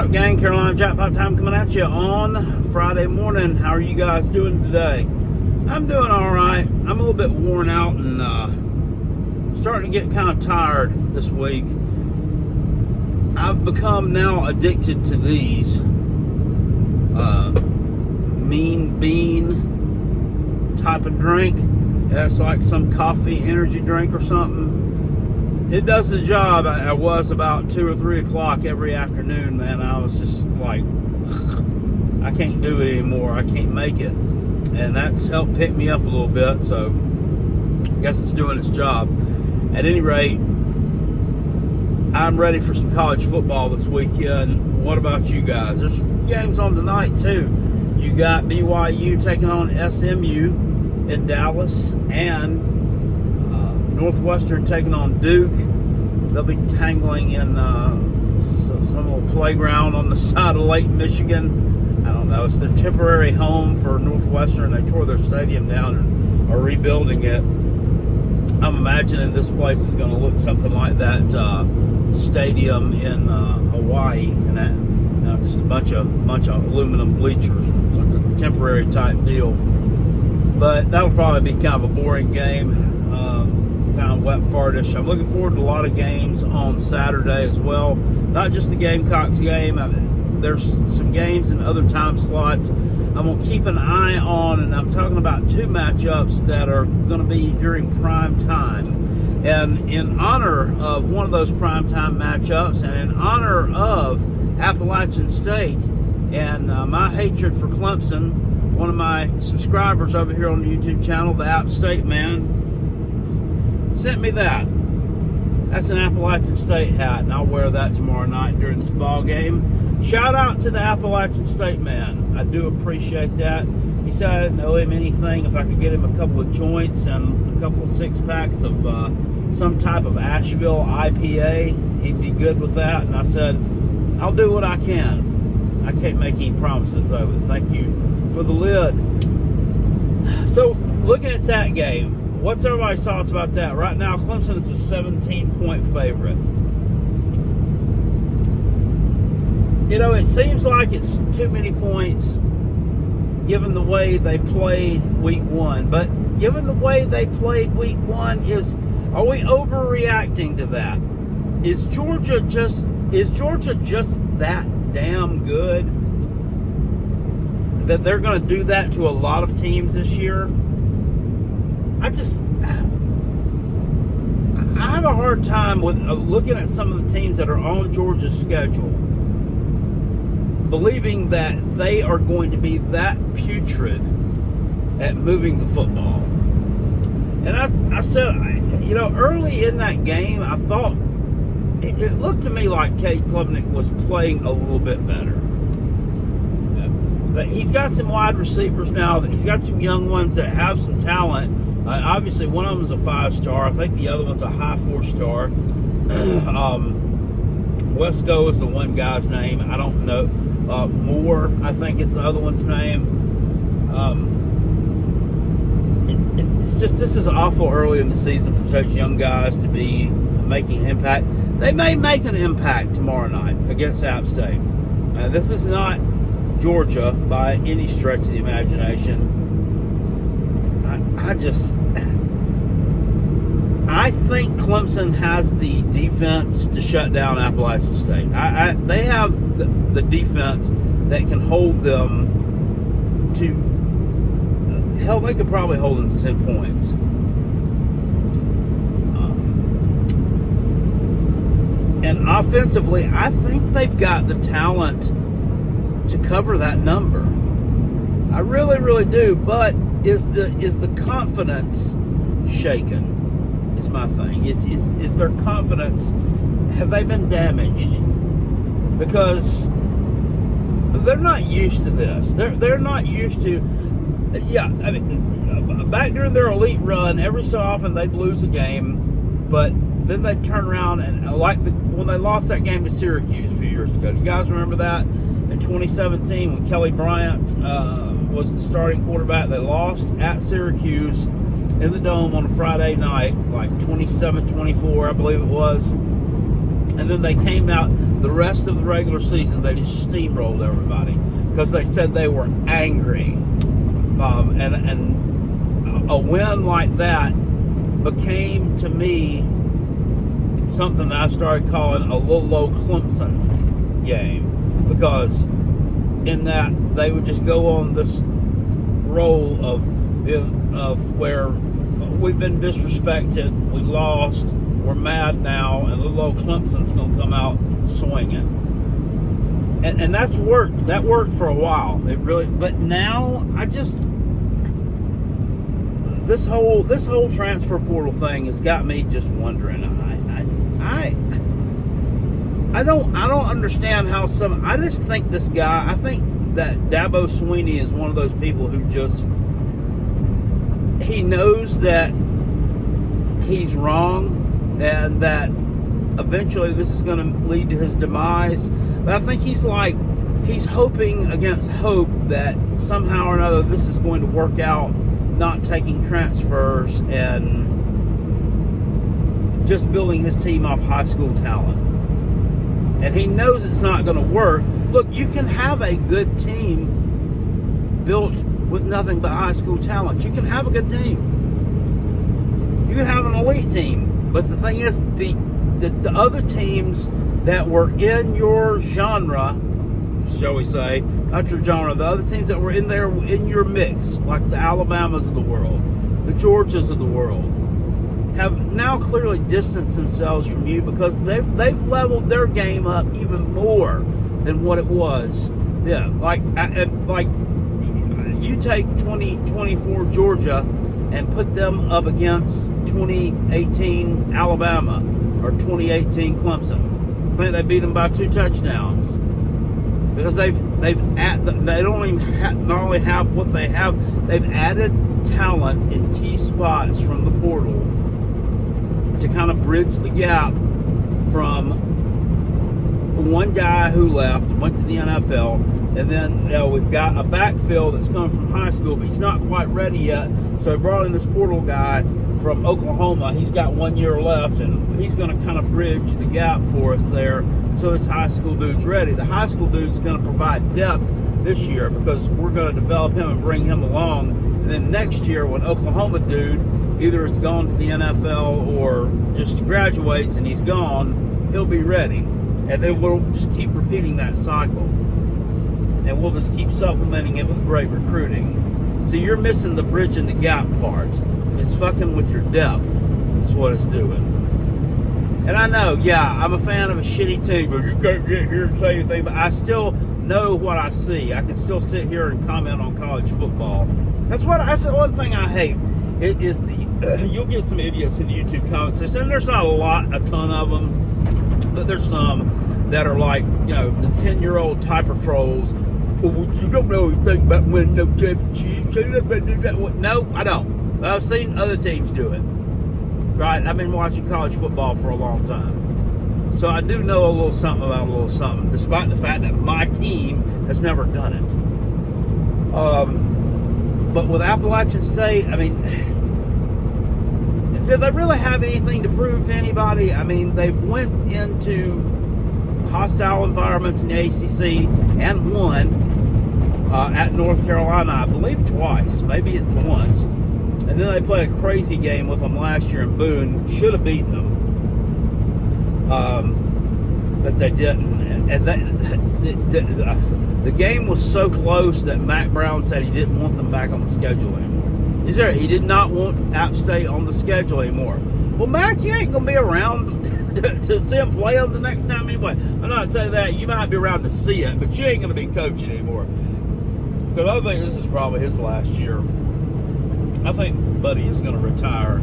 What up, gang? Carolina Jackpot time coming at you on Friday morning. How are you guys doing today? I'm doing all right. I'm a little bit worn out and starting to get kind of tired this week. I've become now addicted to these mean bean type of drink. That's like some coffee energy drink or something. It does the job. I was about 2 or 3 o'clock every afternoon, man. I was just like, I can't do it anymore. I can't make it. And that's helped pick me up a little bit. So I guess it's doing its job. At any rate, I'm ready for some college football this weekend. What about you guys? There's games on tonight too. You got BYU taking on SMU in Dallas, and Northwestern taking on Duke. They'll be tangling in some little playground on the side of Lake Michigan. I don't know. It's their temporary home for Northwestern. They tore their stadium down and are rebuilding it. I'm imagining this place is going to look something like that stadium in Hawaii, and that, just a bunch of aluminum bleachers. It's like a temporary type deal. But that'll probably be kind of a boring game, kind of wet fartish. I'm looking forward to a lot of games on Saturday as well. Not just the Gamecocks game. There's some games in other time slots I'm going to keep an eye on, and I'm talking about 2 matchups that are going to be during prime time. And in honor of one of those prime time matchups, and in honor of Appalachian State and my hatred for Clemson, one of my subscribers over here on the YouTube channel, the App State Man, sent me that. That's an Appalachian State hat, and I'll wear that tomorrow night during this ball game. Shout out to the Appalachian State Man. I do appreciate that. He said I didn't owe him anything. If I could get him a couple of joints and a couple of 6-packs of some type of Asheville IPA, he'd be good with that. And I said, I'll do what I can. I can't make any promises, though, but thank you for the lid. So, looking at that game, what's everybody's thoughts about that? Right now, Clemson is a 17-point favorite. You know, it seems like it's too many points given the way they played week 1. But given the way they played week 1, are we overreacting to that? Is Georgia just that damn good that they're going to do that to a lot of teams this year? I have a hard time with looking at some of the teams that are on Georgia's schedule, believing that they are going to be that putrid at moving the football. And I said, early in that game, I thought it looked to me like Cade Klubnik was playing a little bit better. But he's got some wide receivers now. He's got some young ones that have some talent. Obviously, one of them is a 5-star. I think the other one's a high 4-star. Wesco is the one guy's name. I don't know. Moore, I think it's the other one's name. It's just, this is awful early in the season for such young guys to be making an impact. They may make an impact tomorrow night against App State. This is not Georgia by any stretch of the imagination. I think Clemson has the defense to shut down Appalachian State. They have the defense that can hold them to, hell, they could probably hold them to 10 points. And offensively, I think they've got the talent to cover that number. I really, really do. But is the confidence shaken? Is my thing. Is their confidence, have they been damaged? Because they're not used to this. They're not used to, back during their elite run, every so often they'd lose a game, but then they'd turn around and, when they lost that game to Syracuse a few years ago. Do you guys remember that? In 2017, when Kelly Bryant was the starting quarterback, they lost at Syracuse in the Dome on a Friday night, like 27-24, I believe it was. And then they came out. the rest of the regular season, they just steamrolled everybody because they said they were angry. And a win like that became, to me, something that I started calling a little old Clemson game, because in that they would just go on this roll of where we've been disrespected, we lost, we're mad now, and little old Clemson's going to come out swinging. And that's worked. That worked for a while. It really. But now I just, this whole transfer portal thing has got me just wondering. I don't understand how some. I just think this guy. I think that Dabo Swinney is one of those people who just, he knows that he's wrong and that eventually this is going to lead to his demise. But I think he's hoping against hope that somehow or another this is going to work out, not taking transfers and just building his team off high school talent. And he knows it's not going to work. Look, you can have a good team built with nothing but high school talent. You can have a good team. You can have an elite team. But the thing is, the other teams that were in your genre, shall we say, not your genre, the other teams that were in there in your mix, like the Alabamas of the world, the Georgias of the world, have now clearly distanced themselves from you because they've leveled their game up even more than what it was. Yeah, like you take 2024 Georgia and put them up against 2018 Alabama or 2018 Clemson. I think they beat them by 2 touchdowns because they don't even not only have what they have, they've added talent in key spots from the portal to kind of bridge the gap from one guy who left, went to the NFL, and then we've got a backfill that's coming from high school, but he's not quite ready yet. So they brought in this portal guy from Oklahoma. He's got 1 year left, and he's going to kind of bridge the gap for us there until this high school dude's ready. The high school dude's going to provide depth this year because we're going to develop him and bring him along. And then next year, when Oklahoma dude either is gone to the NFL or just graduates and he's gone, he'll be ready. And then we'll just keep repeating that cycle. And we'll just keep supplementing it with great recruiting. So you're missing the bridge and the gap part. It's fucking with your depth. That's what it's doing. And I know, yeah, I'm a fan of a shitty team, but you can't get here and say anything. But I still know what I see. I can still sit here and comment on college football. That's one thing I hate. It is you'll get some idiots in the YouTube comments, and there's not a ton of them, but there's some that are like, the 10-year-old type of trolls. Well, you don't know anything about winning no championships. No, I don't. I've seen other teams do it. Right? I've been watching college football for a long time. So I do know a little something about a little something, despite the fact that my team has never done it. But with Appalachian State, I mean, do they really have anything to prove to anybody? I mean, they've went into hostile environments in the ACC and won at North Carolina, I believe twice, maybe it's once. And then they played a crazy game with them last year in Boone. Should have beaten them, but they didn't. And the game was so close that Mac Brown said he didn't want them back on the schedule anymore. He did not want App State on the schedule anymore. Well, Mac, you ain't going to be around to see him play them the next time anyway. I'm not saying that. You might be around to see it, but you ain't going to be coaching anymore. Because I think this is probably his last year. I think Buddy is going to retire.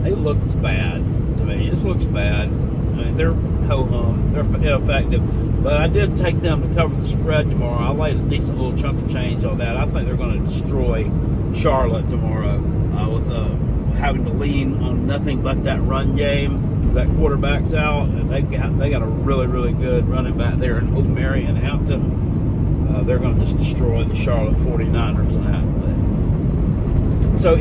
He looks bad to me. He just looks bad. I mean, they're ho-hum. They're ineffective. But I did take them to cover the spread tomorrow. I laid a decent little chunk of change on that. I think they're going to destroy Charlotte tomorrow with having to lean on nothing but that run game. That quarterback's out, and they got a really, really good running back there in Oak Mary and Hampton. They're going to just destroy the Charlotte 49ers in that. So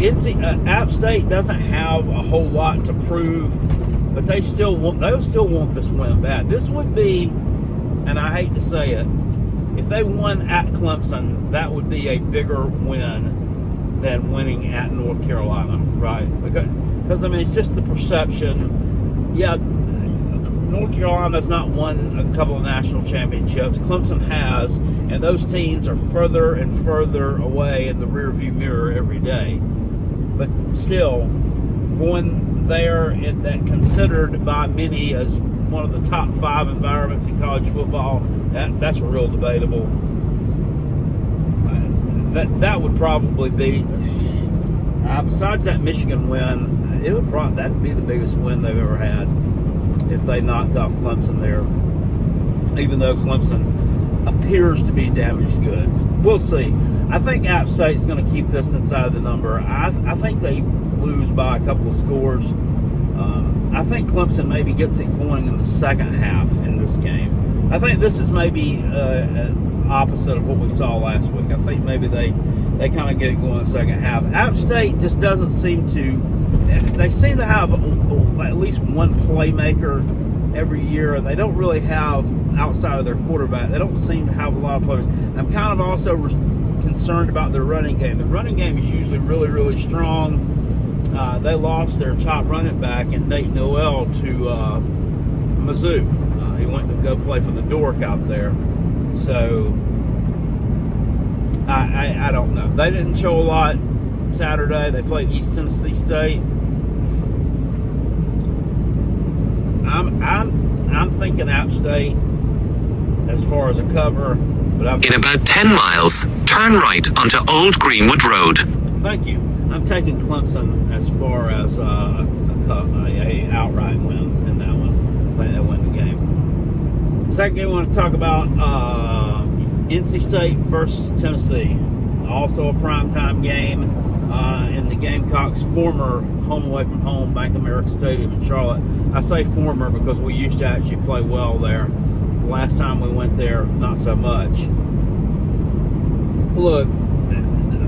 App State doesn't have a whole lot to prove but they'll still want this win bad. This would be, and I hate to say it, if they won at Clemson, that would be a bigger win than winning at North Carolina, right? Because I mean, it's just the perception. Yeah, North Carolina's not won a couple of national championships. Clemson has, and those teams are further and further away in the rearview mirror every day. But still, going there, that considered by many as one of the top 5 environments in college football, that's real debatable. That would probably be, besides that Michigan win, that'd be the biggest win they've ever had if they knocked off Clemson there. Even though Clemson appears to be damaged goods, we'll see. I think App State's going to keep this inside the number. I think they lose by a couple of scores. I think Clemson maybe gets it going in the second half in this game. I think this is maybe opposite of what we saw last week. I think maybe they kind of get it going in the second half. App State just doesn't seem to. They seem to have at least one playmaker every year. They don't really have, outside of their quarterback, they don't seem to have a lot of players. I'm kind of also concerned about their running game. The running game is usually really, really strong. They lost their top running back in Nate Noel to Mizzou. He went to go play for the Dork out there. So, I don't know. They didn't show a lot Saturday. They played East Tennessee State. I'm thinking App State as far as a cover. But in about 10 miles, turn right onto Old Greenwood Road. Thank you. I'm taking Clemson as far as a outright win in that one. I think they win the game. Second game I want to talk about NC State versus Tennessee. Also a primetime game in the Gamecocks' former home away from home Bank of America Stadium in Charlotte. I say former because we used to actually play well there. The last time we went there, not so much. Look,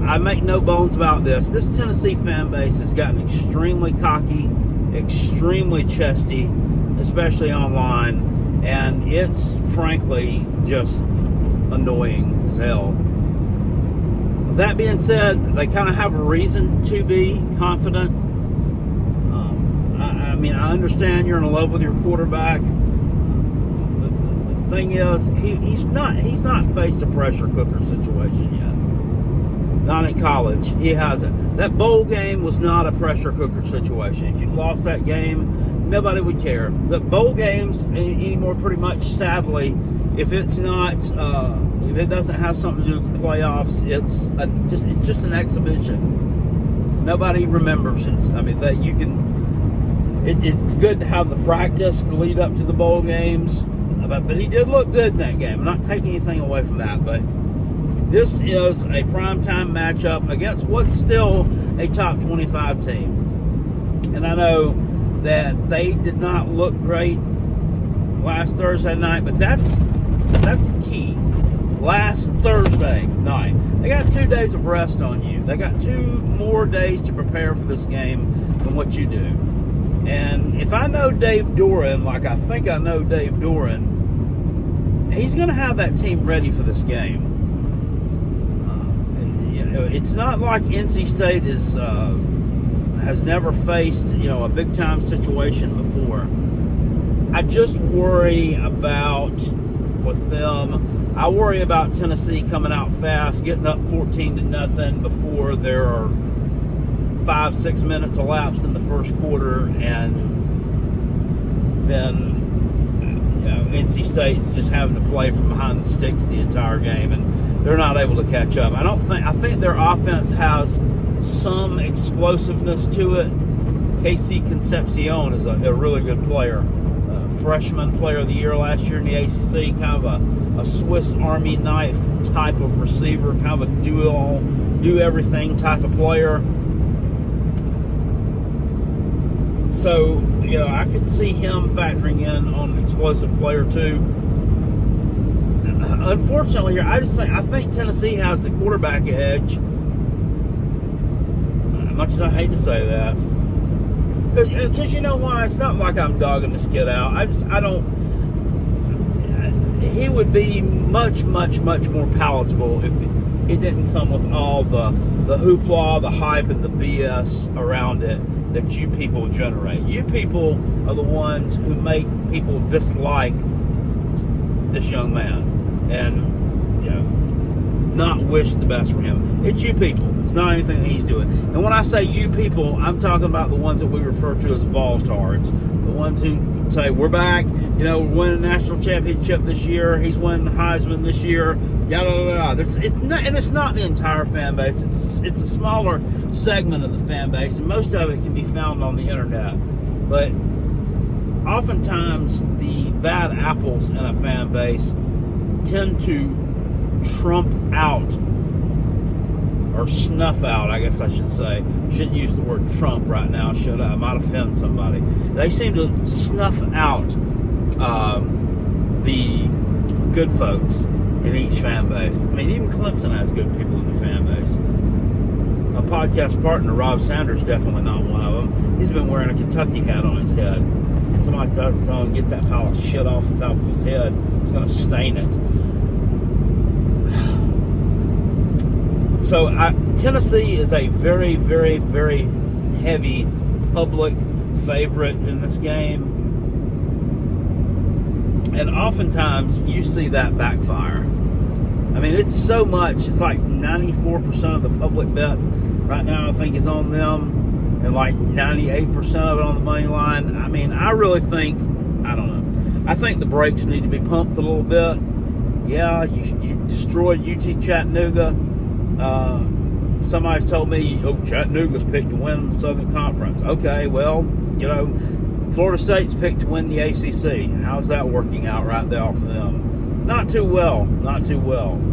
I make no bones about this. This Tennessee fan base has gotten extremely cocky, extremely chesty, especially online, and it's frankly just annoying as hell. That being said, they kind of have a reason to be confident. I mean, I understand you're in love with your quarterback. The thing is, he's not faced a pressure cooker situation yet. Not in college. He hasn't. That bowl game was not a pressure cooker situation. If you lost that game, nobody would care. The bowl games anymore, pretty much, sadly, if it's not, if it doesn't have something to do with the playoffs, it's just an exhibition. Nobody remembers it. I mean, that you can. It's good to have the practice to lead up to the bowl games, but he did look good in that game. I'm not taking anything away from that, but this is a primetime matchup against what's still a top 25 team. And I know that they did not look great last Thursday night, but that's key. Last Thursday night. They got 2 days of rest on you. They got 2 more days to prepare for this game than what you do. And if I know Dave Doran, like I think I know Dave Doran, he's going to have that team ready for this game. It's not like NC State has never faced, a big time situation before. I just worry about with them. I worry about Tennessee coming out fast, getting up 14-0 before there are 5-6 minutes elapsed in the first quarter, and then NC State's just having to play from behind the sticks the entire game, and they're not able to catch up. I think their offense has some explosiveness to it. KC Concepcion is a really good player. Freshman player of the year last year in the ACC, kind of a Swiss Army knife type of receiver, kind of a do everything type of player. So, I could see him factoring in on an explosive player too. Unfortunately, here I think Tennessee has the quarterback edge. Much as I hate to say that, Because you know why? It's not like I'm dogging this kid out. I don't. He would be much, much, much more palatable if it didn't come with all the hoopla, the hype, and the BS around it that you people generate. You people are the ones who make people dislike this young man and not wish the best for him. It's you people. It's not anything that he's doing. And when I say you people, I'm talking about the ones that we refer to as Voltards, the ones who say we're back, we're winning a national championship this year, he's winning the Heisman this year, yada yada yada. It's not the entire fan base. It's a smaller segment of the fan base, and most of it can be found on the internet. But oftentimes the bad apples in a fan base tend to trump out, or snuff out, I guess I should say. Shouldn't use the word Trump right now, should I? I might offend somebody. They seem to snuff out the good folks in each fan base. I mean, even Clemson has good people in the fan base. My podcast partner, Rob Sanders, definitely not one of them. He's been wearing a Kentucky hat on his head. Somebody does something, get that pile of shit off the top of his head. It's going to stain it. So Tennessee is a very, very, very heavy public favorite in this game. And oftentimes you see that backfire. I mean, it's so much. It's like 94% of the public bet right now, I think, is on them. And like 98% of it on the money line. I mean, I really think, I don't know. I think the brakes need to be pumped a little bit. Yeah, you destroyed UT Chattanooga. Somebody's told me, Chattanooga's picked to win the Southern Conference. Okay, well, Florida State's picked to win the ACC. How's that working out right there for them? Not too well.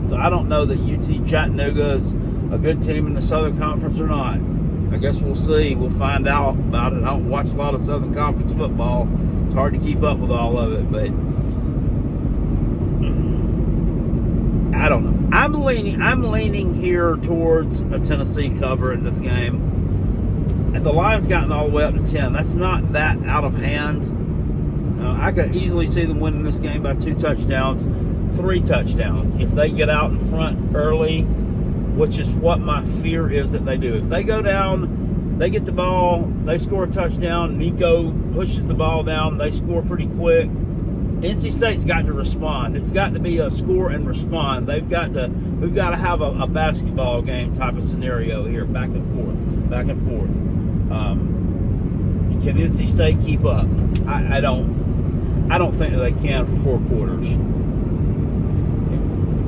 So I don't know that UT Chattanooga is a good team in the Southern Conference or not. I guess we'll see. We'll find out about it. I don't watch a lot of Southern Conference football. It's hard to keep up with all of it, but I don't know. I'm leaning here towards a Tennessee cover in this game. And the line's gotten all the way up to 10. That's not that out of hand. I could easily see them winning this game by 2 touchdowns, 3 touchdowns. If they get out in front early, which is what my fear is that they do. If they go down, they get the ball, they score a touchdown, Nico pushes the ball down, they score pretty quick. NC State's got to respond. It's got to be a score and respond. We've got to have a basketball game type of scenario here, back and forth. Can NC State keep up? I don't think that they can for 4 quarters.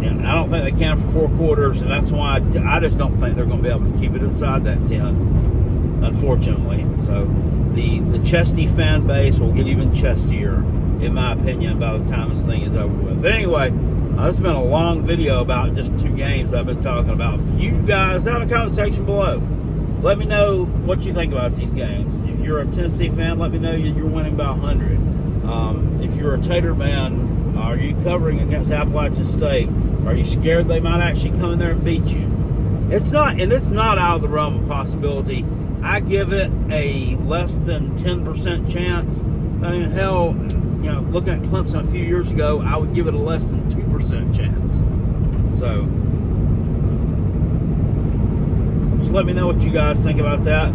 And I don't think they can for 4 quarters, and that's why I just don't think they're going to be able to keep it inside that 10, unfortunately. So the chesty fan base will get even chestier, in my opinion, by the time this thing is over with. But anyway, this has been a long video about just 2 games I've been talking about. You guys, down in the comment section below, let me know what you think about these games. If you're a Tennessee fan, let me know you're winning by 100. If you're a Tater man, are you covering against Appalachian State? Are you scared they might actually come in there and beat you? It's not out of the realm of possibility. I give it a less than 10% chance. I mean, hell, looking at Clemson a few years ago, I would give it a less than 2% chance. So, just let me know what you guys think about that.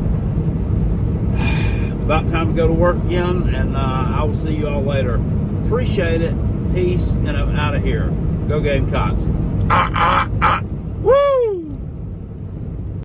It's about time to go to work again, and I will see you all later. Appreciate it. Peace, and I'm out of here. Go Gamecocks.